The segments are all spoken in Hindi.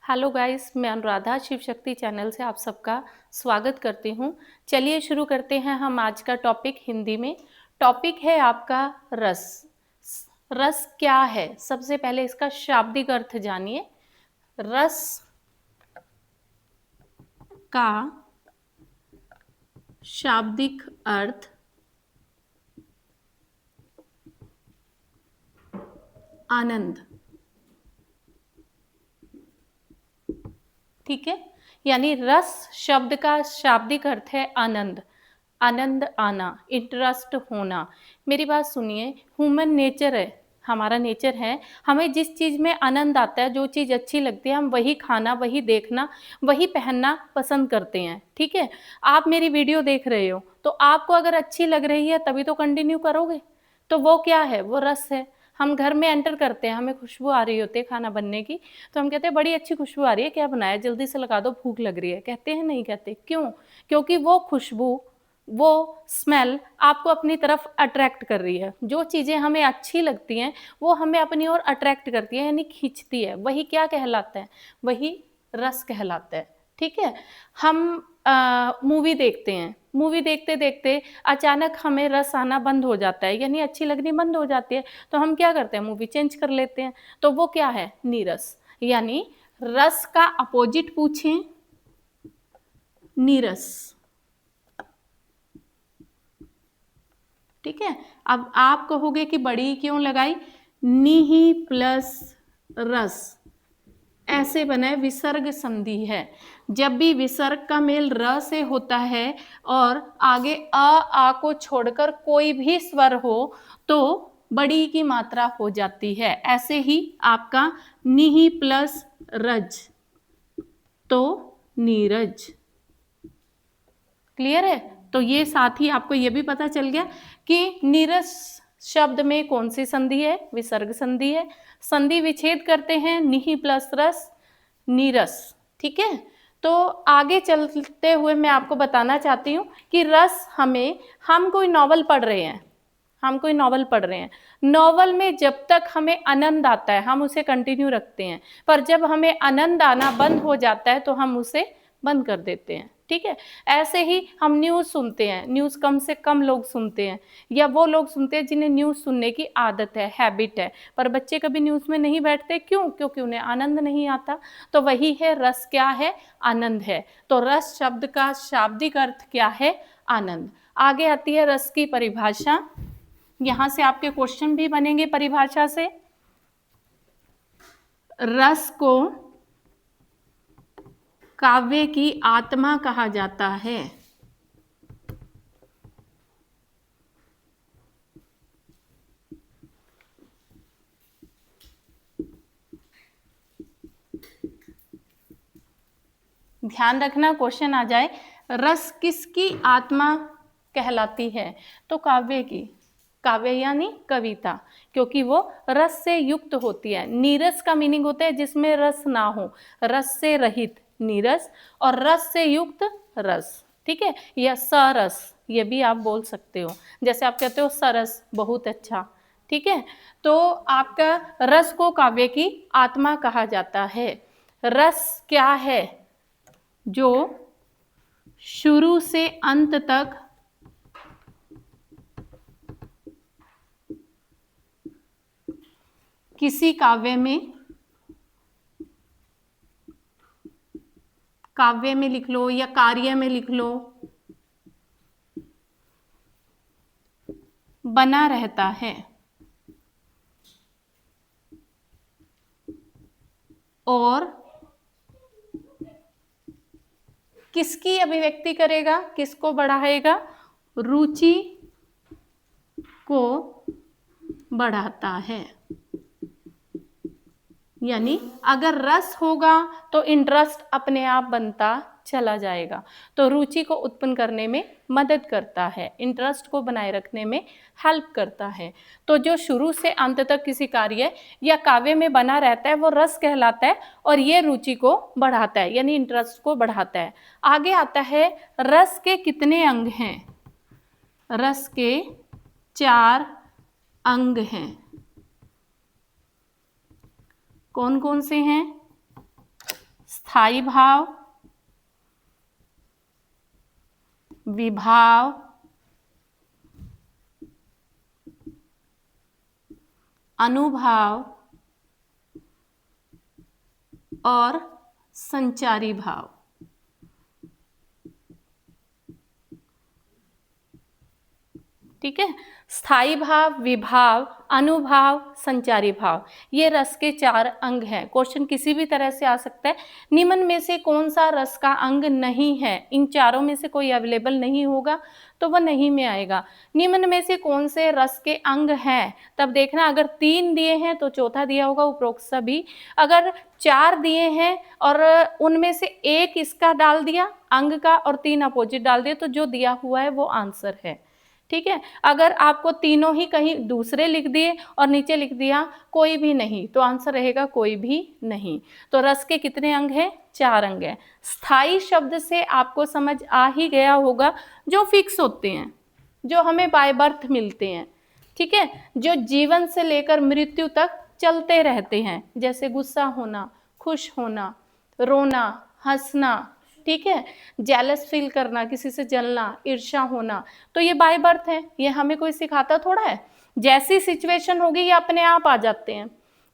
हेलो गाइस, मैं अनुराधा शिव शक्ति चैनल से आप सबका स्वागत करती हूँ। चलिए शुरू करते हैं हम आज का टॉपिक हिंदी में। टॉपिक है आपका रस। रस क्या है? सबसे पहले इसका शाब्दिक अर्थ जानिए। रस का शाब्दिक अर्थ आनंद। ठीक है, यानी रस शब्द का शाब्दिक अर्थ है आनंद। आनंद आना, इंटरेस्ट होना। मेरी बात सुनिए, ह्यूमन नेचर है, हमारा नेचर है, हमें जिस चीज़ में आनंद आता है, जो चीज़ अच्छी लगती है, हम वही खाना, वही देखना, वही पहनना पसंद करते हैं। ठीक है, आप मेरी वीडियो देख रहे हो तो आपको अगर अच्छी लग रही है तभी तो कंटिन्यू करोगे। तो वो क्या है? वो रस है। हम घर में एंटर करते हैं, हमें खुशबू आ रही होती है खाना बनने की, तो हम कहते हैं बड़ी अच्छी खुशबू आ रही है, क्या बनाया, जल्दी से लगा दो, भूख लग रही है। कहते हैं? नहीं कहते। क्यों? क्योंकि वो खुशबू, वो स्मेल आपको अपनी तरफ अट्रैक्ट कर रही है। जो चीज़ें हमें अच्छी लगती हैं वो हमें अपनी ओर अट्रैक्ट करती है, यानी खींचती है। वही क्या कहलाता है? वही रस कहलाता है। ठीक है, हम मूवी देखते हैं, मूवी देखते देखते अचानक हमें रस आना बंद हो जाता है, यानी अच्छी लगनी बंद हो जाती है, तो हम क्या करते हैं? मूवी चेंज कर लेते हैं। तो वो क्या है? नीरस। यानी रस का अपोजिट पूछें, नीरस। ठीक है, अब आप कहोगे कि बड़ी क्यों लगाई? नीही प्लस रस, ऐसे बने, विसर्ग संधि है। जब भी विसर्ग का मेल र से होता है और आगे आ को छोड़कर कोई भी स्वर हो तो बड़ी की मात्रा हो जाती है। ऐसे ही आपका निही प्लस रज तो नीरज। क्लियर है? तो ये साथ ही आपको ये भी पता चल गया कि नीरस शब्द में कौन सी संधि है? विसर्ग संधि है। संधि विच्छेद करते हैं, निही प्लस रस, नीरस। ठीक है, तो आगे चलते हुए मैं आपको बताना चाहती हूँ कि रस हमें, हम कोई नॉवल पढ़ रहे हैं, हम कोई नॉवल पढ़ रहे हैं, नॉवल में जब तक हमें आनंद आता है हम उसे कंटिन्यू रखते हैं, पर जब हमें आनंद आना बंद हो जाता है तो हम उसे बंद कर देते हैं। ठीक है, ऐसे ही हम न्यूज़ सुनते हैं, न्यूज़ कम से कम लोग सुनते हैं, या वो लोग सुनते हैं जिन्हें न्यूज़ सुनने की आदत है, हैबिट है, पर बच्चे कभी न्यूज़ में नहीं बैठते। क्यों? क्योंकि उन्हें आनंद नहीं आता। तो वही है, रस क्या है? आनंद है। तो रस शब्द का शाब्दिक अर्थ क्या है? आनंद। आगे आती है रस की परिभाषा। यहां से आपके क्वेश्चन भी बनेंगे परिभाषा से। रस को काव्य की आत्मा कहा जाता है। ध्यान रखना, क्वेश्चन आ जाए, रस किसकी आत्मा कहलाती है? तो काव्य की। काव्य यानी कविता, क्योंकि वो रस से युक्त होती है। नीरस का मीनिंग होता है जिसमें रस ना हो, रस से रहित नीरस, और रस से युक्त रस। ठीक है, या सरस, ये भी आप बोल सकते हो। जैसे आप कहते हो सरस, बहुत अच्छा। ठीक है, तो आपका रस को काव्य की आत्मा कहा जाता है। रस क्या है? जो शुरू से अंत तक किसी काव्य में लिख लो या कार्य में लिख लो, बना रहता है और किसकी अभिव्यक्ति करेगा? किसको बढ़ाएगा? रुचि को बढ़ाता है। यानी अगर रस होगा तो इंटरेस्ट अपने आप बनता चला जाएगा, तो रुचि को उत्पन्न करने में मदद करता है, इंटरेस्ट को बनाए रखने में हेल्प करता है। तो जो शुरू से अंत तक किसी कार्य या काव्य में बना रहता है वो रस कहलाता है, और ये रुचि को बढ़ाता है, यानी इंटरेस्ट को बढ़ाता है। आगे आता है, रस के कितने अंग हैं? रस के 4 अंग हैं। कौन कौन से हैं? स्थायी भाव, विभाव, अनुभाव और संचारी भाव। ठीक है, स्थायी भाव, विभाव, अनुभाव, संचारी भाव, ये रस के 4 अंग हैं। क्वेश्चन किसी भी तरह से आ सकता है। निम्न में से कौन सा रस का अंग नहीं है? इन चारों में से कोई अवेलेबल नहीं होगा तो वह नहीं में आएगा। निम्न में से कौन से रस के अंग हैं? तब देखना, अगर 3 दिए हैं तो चौथा दिया होगा उपरोक्त सभी। अगर 4 दिए हैं और उनमें से एक इसका डाल दिया अंग का और 3 अपोजिट डाल दिया, तो जो दिया हुआ है वो आंसर है। ठीक है, अगर आपको तीनों ही कहीं दूसरे लिख दिए और नीचे लिख दिया कोई भी नहीं, तो आंसर रहेगा कोई भी नहीं। तो रस के कितने अंग हैं? 4 अंग हैं। स्थायी शब्द से आपको समझ आ ही गया होगा, जो फिक्स होते हैं, जो हमें बाय बर्थ मिलते हैं। ठीक है, जो जीवन से लेकर मृत्यु तक चलते रहते हैं, जैसे गुस्सा होना, खुश होना, रोना, हंसना, ठीक है, जेलस फील करना, किसी से जलना, ईर्ष्या होना, तो ये बाय बर्थ है, ये हमें कोई सिखाता थोड़ा है। जैसी सिचुएशन होगी ये अपने आप आ जाते हैं।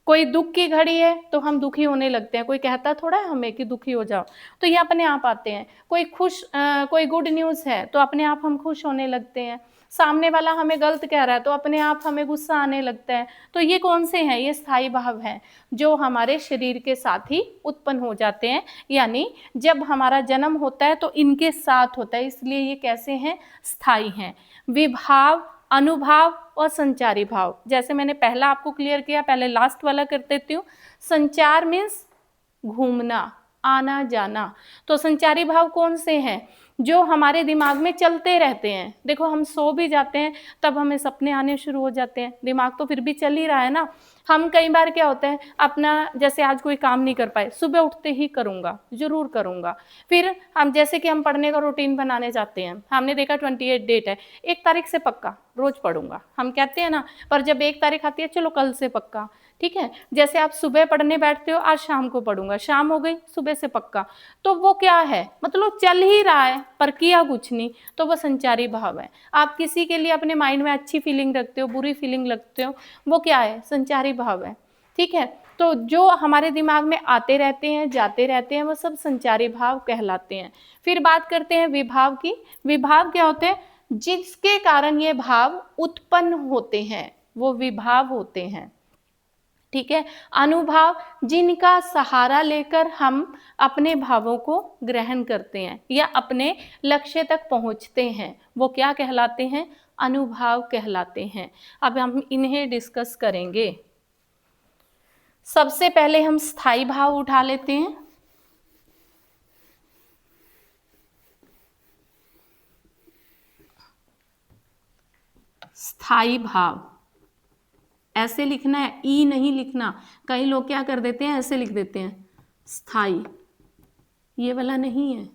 कोई दुख की घड़ी है तो हम दुखी होने लगते हैं, कोई कहता थोड़ा है हमें कि दुखी हो जाओ, तो ये अपने आप आते हैं। कोई गुड न्यूज़ है तो अपने आप हम खुश होने लगते हैं। सामने वाला हमें गलत कह रहा है तो अपने आप हमें गुस्सा आने लगता है। तो ये कौन से हैं? ये स्थायी भाव हैं, जो हमारे शरीर के साथ ही उत्पन्न हो जाते हैं। यानी जब हमारा जन्म होता है तो इनके साथ होता है, इसलिए ये कैसे हैं? स्थायी हैं। विभाव, अनुभाव और संचारी भाव, जैसे मैंने पहला आपको क्लियर किया, पहले लास्ट वाला कर देती हूँ। संचार मीन्स घूमना, आना जाना। तो संचारी भाव कौन से हैं? जो हमारे दिमाग में चलते रहते हैं। देखो, हम सो भी जाते हैं तब हमें सपने आने शुरू हो जाते हैं, दिमाग तो फिर भी चल ही रहा है ना। हम कई बार क्या होता है, अपना जैसे आज कोई काम नहीं कर पाए, सुबह उठते ही करूँगा, जरूर करूँगा। फिर हम जैसे कि हम पढ़ने का रूटीन बनाने जाते हैं, हमने देखा 28 डेट है, 1 तारीख से पक्का रोज पढ़ूंगा, हम कहते हैं ना। पर जब 1 तारीख आती है, चलो कल से पक्का। ठीक है, जैसे आप सुबह पढ़ने बैठते हो, आज शाम को पढ़ूंगा, शाम हो गई, सुबह से पक्का। तो वो क्या है? मतलब चल ही रहा है पर किया कुछ नहीं, तो वो संचारी भाव है। आप किसी के लिए अपने माइंड में अच्छी फीलिंग रखते हो, बुरी फीलिंग रखते हो, वो क्या है? संचारी भाव है। ठीक है, तो जो हमारे दिमाग में आते रहते हैं, जाते रहते हैं, वो सब संचारी भाव कहलाते हैं। फिर बात करते हैं विभाव की। विभाव क्या होते हैं? जिसके कारण ये भाव उत्पन्न होते हैं, वो विभाव होते हैं। ठीक है, अनुभाव, जिनका सहारा लेकर हम अपने भावों को ग्रहण करते हैं या अपने लक्ष्य तक पहुंचते हैं, वो क्या कहलाते हैं? अनुभाव कहलाते हैं। अब हम इन्हें डिस्कस करेंगे। सबसे पहले हम स्थायी भाव उठा लेते हैं। स्थायी भाव ऐसे लिखना है, ई नहीं लिखना। कई लोग क्या कर देते हैं, ऐसे लिख देते हैं स्थायी, ये वाला नहीं है।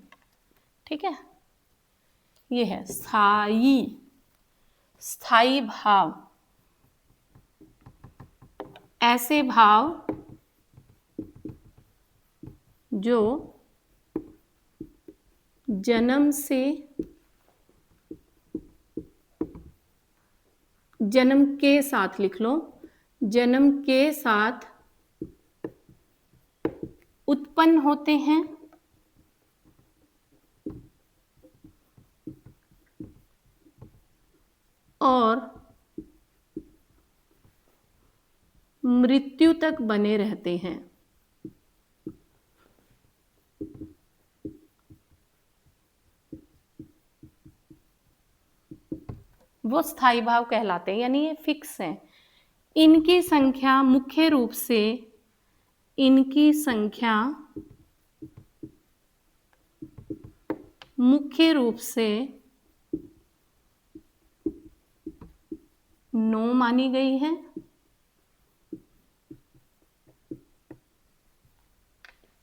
ठीक है, ये है स्थायी। स्थायी भाव ऐसे भाव जो जन्म से, जन्म के साथ लिख लो, जन्म के साथ उत्पन्न होते हैं और मृत्यु तक बने रहते हैं। वो स्थायी भाव कहलाते हैं, यानी ये फिक्स हैं। इनकी संख्या मुख्य रूप से, इनकी संख्या मुख्य रूप से 9 मानी गई है।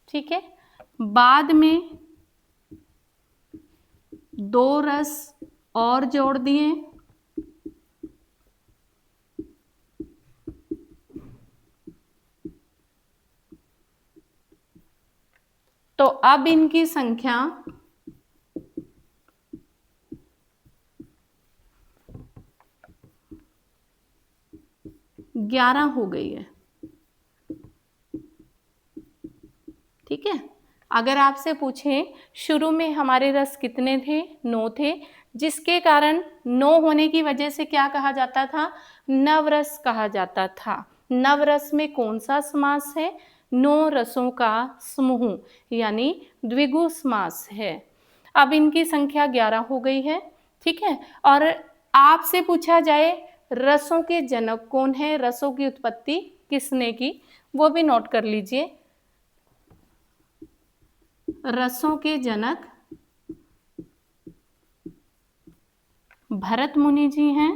ठीक है, बाद में 2 रस और जोड़ दिए, तो अब इनकी संख्या 11 हो गई है। ठीक है, अगर आपसे पूछें शुरू में हमारे रस कितने थे, 9 थे, जिसके कारण 9 होने की वजह से क्या कहा जाता था, नवरस कहा जाता था। नवरस में कौन सा समास है, 9 रसों का समूह, यानी द्विगु समास है। अब इनकी संख्या 11 हो गई है। ठीक है, और आपसे पूछा जाए रसों के जनक कौन है, रसों की उत्पत्ति किसने की, वो भी नोट कर लीजिए। रसों के जनक भरत मुनि जी हैं।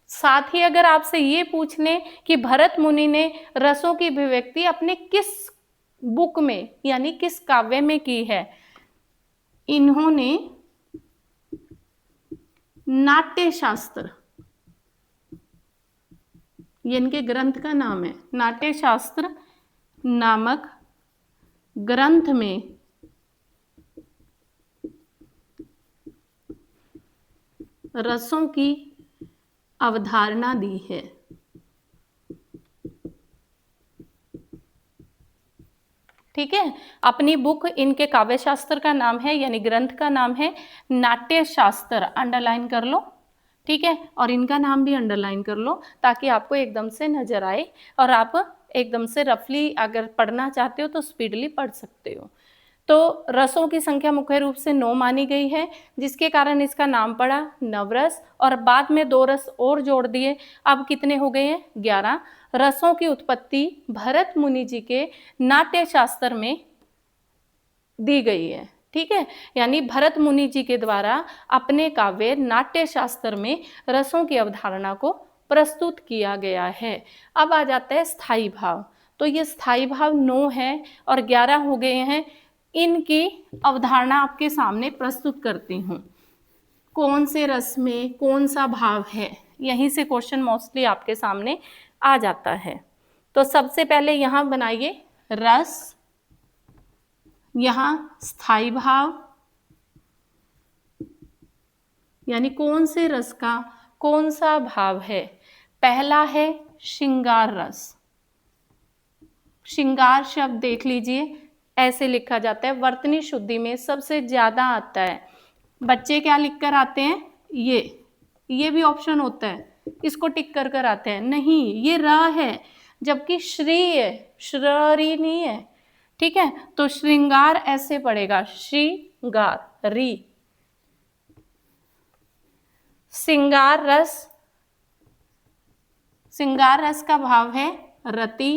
साथ ही अगर आपसे ये पूछ लें कि भरत मुनि ने रसों की अभिव्यक्ति अपने किस बुक में यानी किस काव्य में की है, इन्होंने नाट्य शास्त्र, ये इनके ग्रंथ का नाम है, नाट्य शास्त्र नामक ग्रंथ में रसों की अवधारणा दी है। ठीक है, अपनी बुक, इनके काव्य शास्त्र का नाम है यानी ग्रंथ का नाम है नाट्य शास्त्र, अंडरलाइन कर लो। ठीक है, और इनका नाम भी अंडरलाइन कर लो ताकि आपको एकदम से नजर आए और आप एकदम से रफली अगर पढ़ना चाहते हो तो स्पीडली पढ़ सकते हो। तो रसों की संख्या मुख्य रूप से 9 मानी गई है, जिसके कारण इसका नाम पड़ा नवरस, और बाद में 2 रस और जोड़ दिए, अब कितने हो गए हैं, 11। रसों की उत्पत्ति भरत मुनि जी के नाट्य शास्त्र में दी गई है। ठीक है, यानी भरत मुनि जी के द्वारा अपने काव्य नाट्य शास्त्र में रसों की अवधारणा को प्रस्तुत किया गया है। अब आ जाता है स्थाई भाव। तो ये स्थाई भाव 9 है और 11 हो गए हैं। इनकी अवधारणा आपके सामने प्रस्तुत करती हूँ। कौन से रस में कौन सा भाव है, यहीं से क्वेश्चन मोस्टली आपके सामने आ जाता है। तो सबसे पहले यहाँ बनाइए रस, यहाँ स्थाई भाव, यानी कौन से रस का कौन सा भाव है। पहला है श्रृंगार रस। श्रृंगार शब्द देख लीजिए, ऐसे लिखा जाता है, वर्तनी शुद्धि में सबसे ज्यादा आता है। बच्चे क्या लिख कर आते हैं, ये भी ऑप्शन होता है, इसको टिक कर कर आते हैं, नहीं ये र है, जबकि श्री है, श्री नहीं है। ठीक है, तो श्रृंगार ऐसे पड़ेगा, श्रृंगार री। श्रृंगार रस, श्रृंगार रस का भाव है रति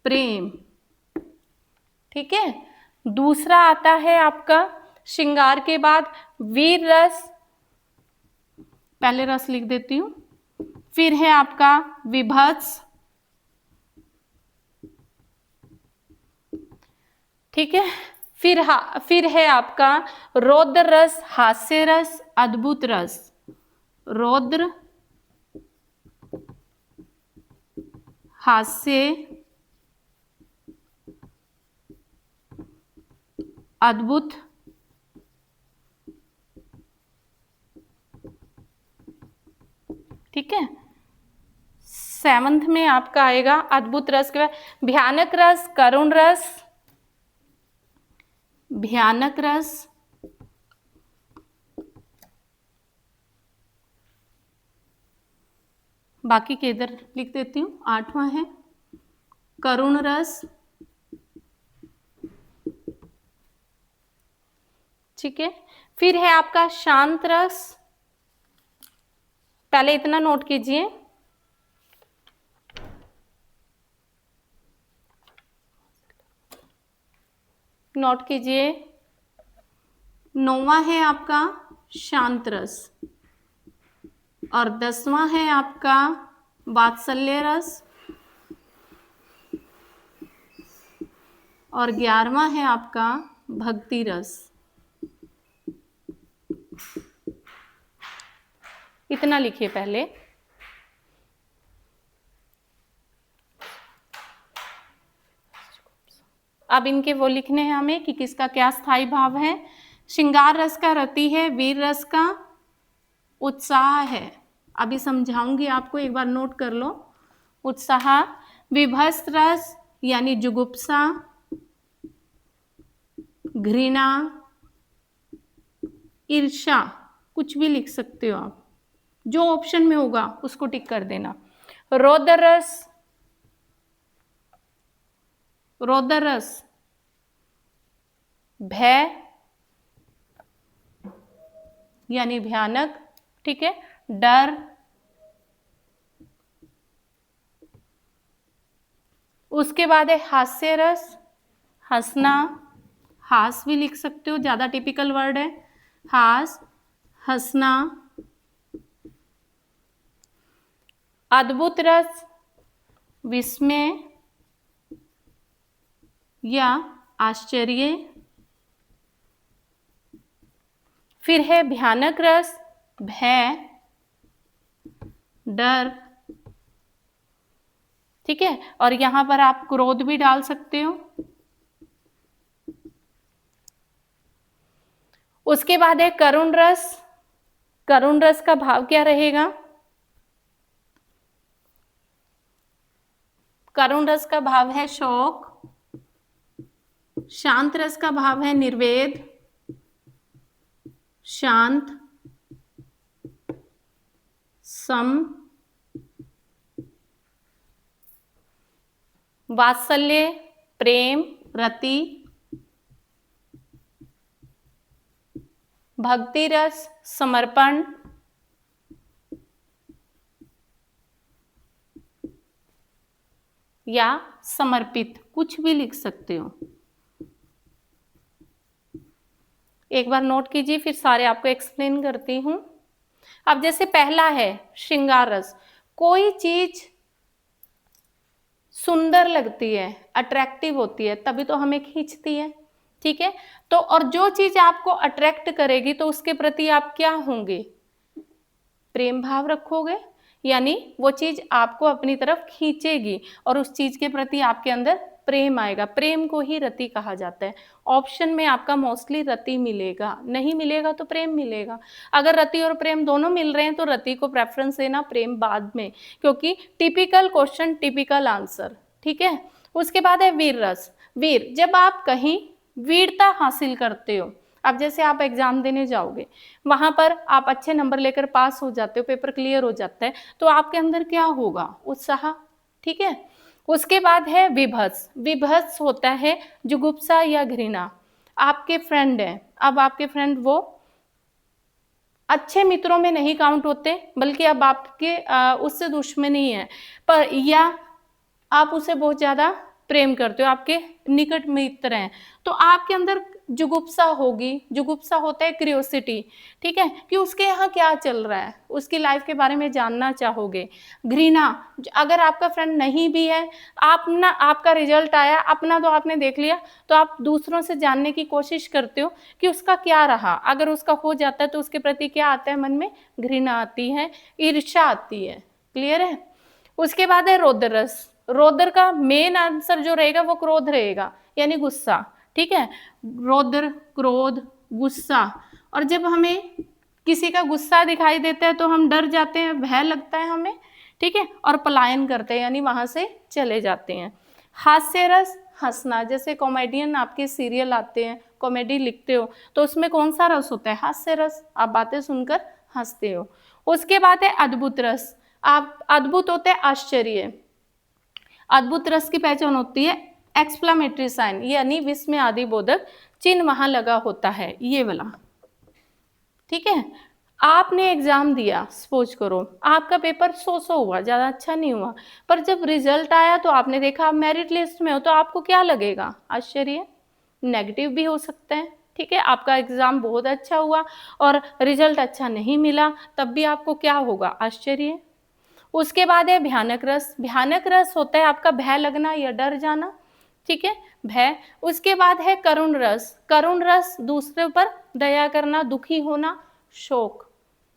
प्रेम। ठीक है, दूसरा आता है आपका श्रृंगार के बाद वीर रस, पहले रस लिख देती हूं, फिर है आपका विभत्स। ठीक है, फिर है आपका रौद्र रस, हास्य रस, अद्भुत रस। रौद्र, हास्य, अद्भुत। ठीक है, 7th में आपका आएगा अद्भुत रस के बाद भयानक रस, करुण रस, भयानक रस, बाकी के इधर लिख देती हूँ। 8वां है करुण रस। ठीक है, फिर है आपका शांत रस, पहले इतना नोट कीजिए। नोट कीजिए, 9वां है आपका शांत रस, और 10वां है आपका वात्सल्य रस, और 11वां है आपका भक्ति रस। इतना लिखिए पहले। अब इनके वो लिखने हैं हमें कि किसका क्या स्थायी भाव है। श्रृंगार रस का रति है, वीर रस का उत्साह है। अभी समझाऊंगी आपको, एक बार नोट कर लो। उत्साह। विभत्स रस यानी जुगुप्सा, घृणा, ईर्ष्या, कुछ भी लिख सकते हो आप, जो ऑप्शन में होगा उसको टिक कर देना। रौद्र रस, रौद्र रस भय यानी भयानक, ठीक है, डर। उसके बाद है हास्य रस, हंसना, हास भी लिख सकते हो, ज्यादा टिपिकल वर्ड है, हास, हंसना। अद्भुत रस, विस्मय या आश्चर्य। फिर है भयानक रस, भय, डर, ठीक है, और यहां पर आप क्रोध भी डाल सकते हो। उसके बाद है करुण रस। करुण रस का भाव क्या रहेगा? करुण रस का भाव है शोक। शांत रस का भाव है निर्वेद, शांत, सम। वात्सल्य, प्रेम, रति। भक्ति रस, समर्पण। या समर्पित, कुछ भी लिख सकते हो। एक बार नोट कीजिए, फिर सारे आपको एक्सप्लेन करती हूं। अब जैसे पहला है श्रृंगार रस, कोई चीज सुंदर लगती है, अट्रैक्टिव होती है, तभी तो हमें खींचती है, ठीक है। तो और जो चीज आपको अट्रैक्ट करेगी तो उसके प्रति आप क्या होंगे? प्रेम भाव रखोगे, यानी वो चीज आपको अपनी तरफ खींचेगी और उस चीज के प्रति आपके अंदर प्रेम आएगा। प्रेम को ही रति कहा जाता है। ऑप्शन में आपका मोस्टली रति मिलेगा, नहीं मिलेगा तो प्रेम मिलेगा। अगर रति और प्रेम दोनों मिल रहे हैं तो रति को प्रेफरेंस देना, प्रेम बाद में, क्योंकि टिपिकल क्वेश्चन टिपिकल आंसर, ठीक है। उसके बाद है वीर रस। वीर, जब आप कहीं वीरता हासिल करते हो, अब जैसे आप एग्जाम देने जाओगे, वहां पर आप अच्छे नंबर लेकर पास हो जाते हो, पेपर क्लियर हो जाता है, तो आपके अंदर क्या होगा? उत्साह, ठीक है। उसके बाद है विभत्स। विभत्स होता है जुगुप्सा या घृणा। आपके फ्रेंड है, अब आपके फ्रेंड वो अच्छे मित्रों में नहीं काउंट होते, बल्कि अब आपके उससे दुश्मनी है, पर या आप उसे बहुत ज्यादा प्रेम करते हो, आपके निकट मित्र हैं, तो आपके अंदर जुगुप्सा होगी। जुगुप्सा होता है क्यूरियोसिटी, ठीक है, कि उसके यहाँ क्या चल रहा है, उसकी लाइफ के बारे में जानना चाहोगे। घृणा, अगर आपका फ्रेंड नहीं भी है, आपका रिजल्ट आया, अपना तो आपने देख लिया, तो आप दूसरों से जानने की कोशिश करते हो कि उसका क्या रहा। अगर उसका हो जाता है तो उसके प्रति क्या आता है मन में? घृणा आती है, ईर्ष्या आती है। क्लियर है? उसके बाद है रौद्र रस। रौद्र का मेन आंसर जो रहेगा वो क्रोध रहेगा, यानी गुस्सा, ठीक है। रौद्र, क्रोध, गुस्सा। और जब हमें किसी का गुस्सा दिखाई देता है तो हम डर जाते हैं, भय लगता है हमें, ठीक है, और पलायन करते हैं, यानी वहां से चले जाते हैं। हास्य रस, हंसना। जैसे कॉमेडियन आपके सीरियल आते हैं, कॉमेडी लिखते हो, तो उसमें कौन सा रस होता है? हास्य रस। आप बातें सुनकर हंसते हो। उसके बाद है अद्भुत रस। आप अद्भुत होते हैं आश्चर्य। अद्भुत रस की पहचान होती है एक्सक्लेमेटरी साइन, यानी विस्मय आदि बोधक चिन्ह वहां लगा होता है, ये वाला, ठीक है। आपने एग्जाम दिया, सपोज करो आपका पेपर 100 हुआ, ज्यादा अच्छा नहीं हुआ, पर जब रिजल्ट आया तो आपने देखा आप मेरिट लिस्ट में हो, तो आपको क्या लगेगा? आश्चर्य। नेगेटिव भी हो सकता है, ठीक है। आपका एग्जाम बहुत अच्छा हुआ और रिजल्ट अच्छा नहीं मिला, तब भी आपको क्या होगा? आश्चर्य। उसके बाद है भयानक रस। भयानक रस होता है आपका भय लगना या डर जाना, ठीक है, भय। उसके बाद है करुण रस। करुण रस दूसरे पर दया करना, दुखी होना, शोक।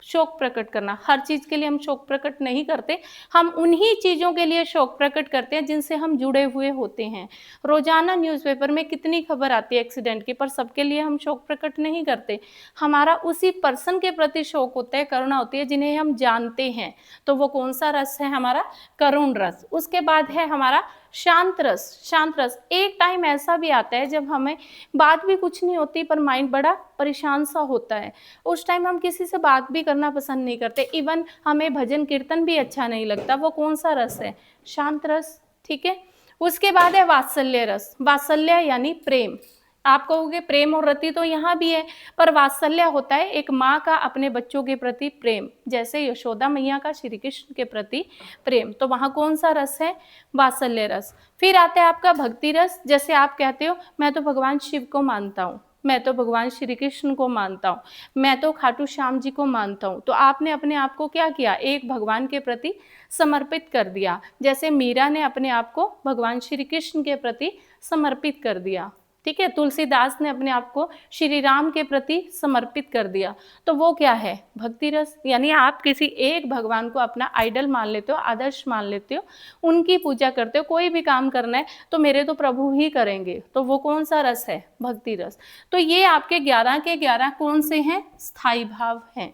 शोक प्रकट करना, हर चीज़ के लिए हम शोक प्रकट नहीं करते, हम उन्हीं चीज़ों के लिए शोक प्रकट करते हैं जिनसे हम जुड़े हुए होते हैं। रोज़ाना न्यूज़पेपर में कितनी खबर आती है एक्सीडेंट की, पर सबके लिए हम शोक प्रकट नहीं करते। हमारा उसी पर्सन के प्रति शोक होता है, करुणा होती है जिन्हें हम जानते हैं। तो वो कौन सा रस है हमारा? करुण रस। उसके बाद है हमारा शांत रस। शांत रस, एक टाइम ऐसा भी आता है जब हमें बात भी कुछ नहीं होती पर माइंड बड़ा परेशान सा होता है, उस टाइम हम किसी से बात भी करना पसंद नहीं करते, इवन हमें भजन कीर्तन भी अच्छा नहीं लगता। वो कौन सा रस है? शांत रस। ठीक है। उसके बाद है वात्सल्य रस। वात्सल्य यानी प्रेम। आप कहोगे प्रेम और रति तो यहाँ भी है, पर वात्सल्य होता है एक माँ का अपने बच्चों के प्रति प्रेम, जैसे यशोदा मैया का श्री कृष्ण के प्रति प्रेम। तो वहाँ कौन सा रस है? वात्सल्य रस। फिर आता है आपका भक्ति रस। जैसे आप कहते हो मैं तो भगवान शिव को मानता हूँ, मैं तो भगवान श्री कृष्ण को मानता हूँ, मैं तो खाटू श्याम जी को मानता हूँ, तो आपने अपने आप को क्या किया? एक भगवान के प्रति समर्पित कर दिया। जैसे मीरा ने अपने आप को भगवान श्री कृष्ण के प्रति समर्पित कर दिया। ठीक है। तुलसीदास ने अपने आप को श्री राम के प्रति समर्पित कर दिया। तो वो क्या है? भक्ति रस। यानी आप किसी एक भगवान को अपना आइडल मान लेते हो, आदर्श मान लेते हो, उनकी पूजा करते हो। कोई भी काम करना है तो मेरे तो प्रभु ही करेंगे, तो वो कौन सा रस है? भक्ति रस। तो ये आपके 11 के 11 कौन से हैं? स्थायी भाव हैं।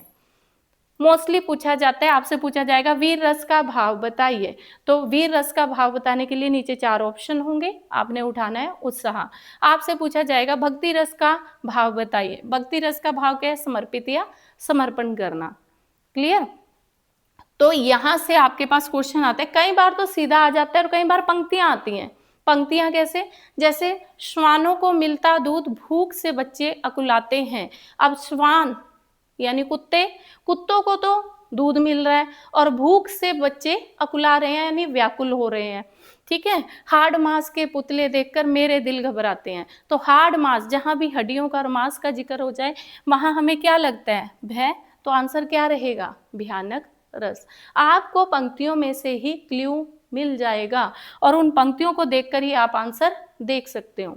मोस्टली पूछा जाता है, आपसे पूछा जाएगा वीर रस का भाव बताइए, तो वीर रस का भाव बताने के लिए नीचे 4 ऑप्शन होंगे, आपने उठाना है उत्साह। आपसे पूछा जाएगा भक्ति रस का भाव बताइए। भक्ति रस का भाव क्या है? समर्पित या समर्पण करना। क्लियर? तो यहां से आपके पास क्वेश्चन आता है, कई बार तो सीधा आ जाता है और कई बार पंक्तियां आती हैं। पंक्तियां कैसे? जैसे श्वानों को मिलता दूध, भूख से बच्चे अकुलाते हैं। अब श्वान यानी कुत्ते, कुत्तों को तो दूध मिल रहा है और भूख से बच्चे अकुला रहे हैं यानी व्याकुल हो रहे हैं। ठीक है। हार्ड मांस के पुतले देखकर मेरे दिल घबराते हैं। तो हार्ड मांस, जहां भी हड्डियों का और मांस का जिक्र हो जाए वहां हमें क्या लगता है? भय। तो आंसर क्या रहेगा? भयानक रस। आपको पंक्तियों में से ही क्ल्यू मिल जाएगा और उन पंक्तियों को देखकर ही आप आंसर देख सकते हो।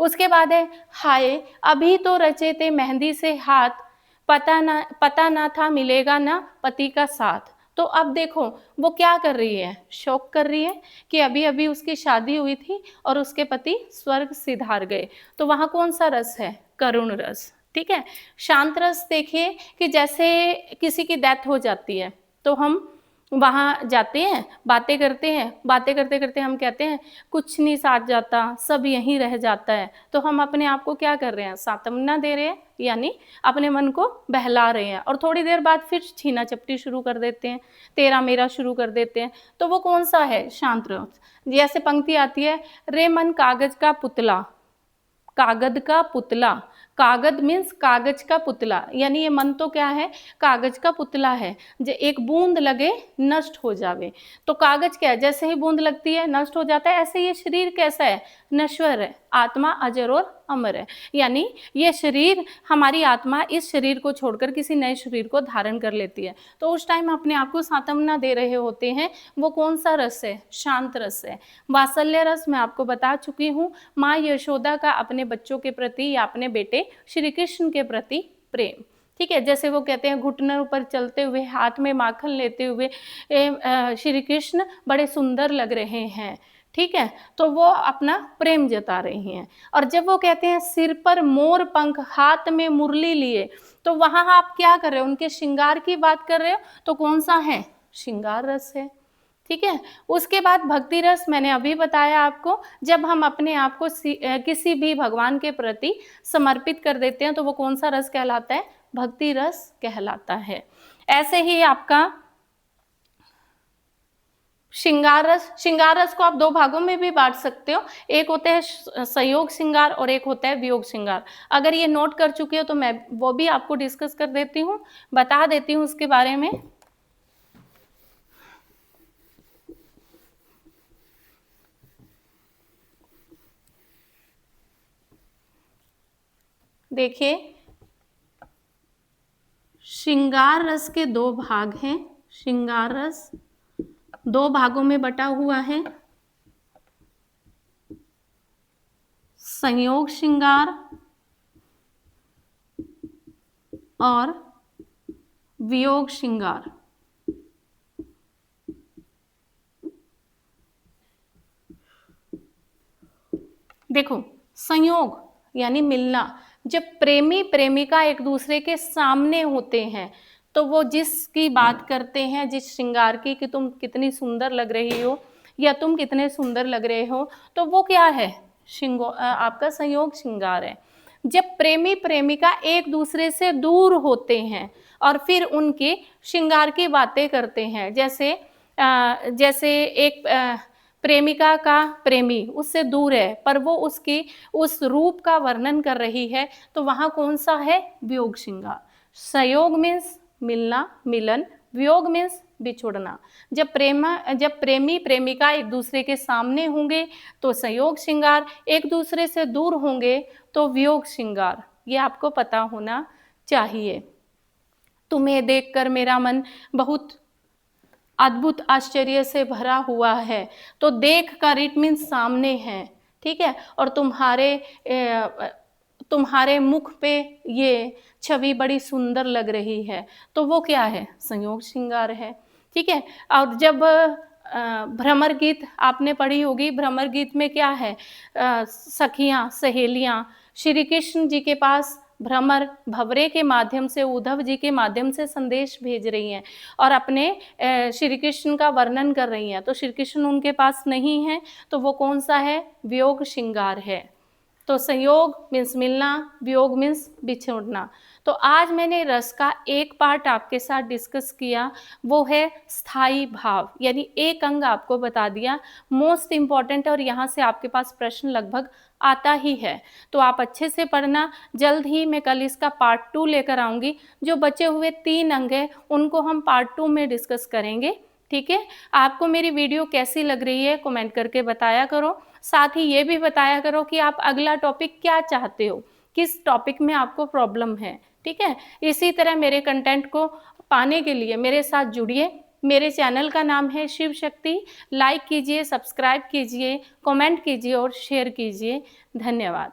उसके बाद है हाय अभी तो रचे थे मेहंदी से हाथ, पता ना था मिलेगा ना पति का साथ। तो अब देखो वो क्या कर रही है? शोक कर रही है कि अभी अभी उसकी शादी हुई थी और उसके पति स्वर्ग सिधार गए। तो वहां कौन सा रस है? करुण रस। ठीक है। शांत रस देखिए कि जैसे किसी की डेथ हो जाती है तो हम वहां जाते हैं, बातें करते हैं, बातें करते करते हम कहते हैं कुछ नहीं साथ जाता, सब यहीं रह जाता है। तो हम अपने आप को क्या कर रहे हैं? सांत्वना दे रहे हैं, यानी अपने मन को बहला रहे हैं। और थोड़ी देर बाद फिर छीना चपटी शुरू कर देते हैं, तेरा मेरा शुरू कर देते हैं। तो वो कौन सा है? शांत रस। जैसे पंक्ति आती है, रे मन कागज का पुतला, कागज का पुतला, कागज मीन्स कागज का पुतला, यानी ये मन तो क्या है? कागज का पुतला है, जो एक बूंद लगे नष्ट हो जावे। तो कागज क्या है? जैसे ही बूंद लगती है नष्ट हो जाता है। ऐसे ये शरीर कैसा है? नश्वर है, आत्मा अजर और अमर है। यानी ये शरीर, हमारी आत्मा इस शरीर को छोड़कर किसी नए शरीर को धारण कर लेती है। तो उस टाइम अपने आप को सांत्वना दे रहे होते हैं। वो कौन सा रस है? शांत रस है। वात्सल्य रस मैं आपको बता चुकी हूँ, माँ यशोदा का अपने बच्चों के प्रति या अपने बेटे श्री कृष्ण के प्रति प्रेम। ठीक है। जैसे वो कहते हैं घुटनों पर चलते हुए, हाथ में माखन लेते हुए श्री कृष्ण बड़े सुंदर लग रहे हैं। ठीक है। तो वो अपना प्रेम जता रही हैं। और जब वो कहते हैं सिर पर मोर पंख, हाथ में मुरली लिए, तो वहां आप क्या कर रहे हो? उनके श्रृंगार की बात कर रहे हो। तो कौन सा है? श्रृंगार रस है। ठीक है। उसके बाद भक्ति रस मैंने अभी बताया आपको, जब हम अपने आप को किसी भी भगवान के प्रति समर्पित कर देते हैं तो वो कौन सा रस कहलाता है? भक्ति रस कहलाता है। ऐसे ही आपका श्रृंगार रस, श्रृंगार रस को आप 2 भागों में भी बांट सकते हो। एक होता है संयोग श्रृंगार और एक होता है वियोग श्रृंगार। अगर ये नोट कर चुके हो तो मैं वो भी आपको डिस्कस कर देती हूँ, बता देती हूँ उसके बारे में। देखिए श्रृंगार रस के 2 भाग हैं। श्रृंगार रस 2 भागों में बटा हुआ है, संयोग श्रृंगार और वियोग श्रृंगार। देखो, संयोग यानी मिलना। जब प्रेमी प्रेमिका एक दूसरे के सामने होते हैं तो वो जिसकी बात करते हैं, जिस श्रृंगार की, कि तुम कितनी सुंदर लग रही हो या तुम कितने सुंदर लग रहे हो, तो वो क्या है? आपका संयोग श्रृंगार है। जब प्रेमी प्रेमिका एक दूसरे से दूर होते हैं और फिर उनके श्रृंगार की बातें करते हैं, जैसे एक प्रेमिका का प्रेमी उससे दूर है पर वो उसकी उस रूप का वर्णन कर रही है, तो वहाँ कौन सा है? वियोग श्रृंगार। संयोग मीन्स मिलना, मिलन। वियोग मीन्स बिछुड़ना। जब प्रेमी प्रेमिका एक दूसरे के सामने होंगे तो संयोग श्रृंगार, एक दूसरे से दूर होंगे तो वियोग श्रृंगार। ये आपको पता होना चाहिए। तुम्हें देखकर मेरा मन बहुत अद्भुत आश्चर्य से भरा हुआ है, तो देख कर इट मीन्स सामने है, ठीक है। और तुम्हारे मुख पे ये छवि बड़ी सुंदर लग रही है, तो वो क्या है? संयोग श्रृंगार है, ठीक है। और जब भ्रमर गीत आपने पढ़ी होगी, भ्रमर गीत में क्या है? सखियां, सहेलियां श्री कृष्ण जी के पास भ्रमर भंवरे के माध्यम से, उद्धव जी के माध्यम से संदेश भेज रही हैं और अपने श्री कृष्ण का वर्णन कर रही हैं, तो श्री कृष्ण उनके पास नहीं है, तो वो कौन सा है? वियोग श्रृंगार है। तो संयोग मीन्स मिलना, वियोग मीन्स बिछुड़ना। तो आज मैंने रस का एक पार्ट आपके साथ डिस्कस किया, वो है स्थायी भाव, यानी एक अंग आपको बता दिया, मोस्ट इम्पॉर्टेंट, और यहाँ से आपके पास प्रश्न लगभग आता ही है, तो आप अच्छे से पढ़ना। जल्द ही मैं कल इसका पार्ट 2 लेकर आऊँगी। जो बचे हुए 3 अंग हैं उनको हम पार्ट 2 में डिस्कस करेंगे, ठीक है। आपको मेरी वीडियो कैसी लग रही है कमेंट करके बताया करो। साथ ही ये भी बताया करो कि आप अगला टॉपिक क्या चाहते हो, किस टॉपिक में आपको प्रॉब्लम है, ठीक है। इसी तरह मेरे कंटेंट को पाने के लिए मेरे साथ जुड़िए। मेरे चैनल का नाम है शिव शक्ति। लाइक कीजिए, सब्सक्राइब कीजिए, कमेंट कीजिए और शेयर कीजिए। धन्यवाद।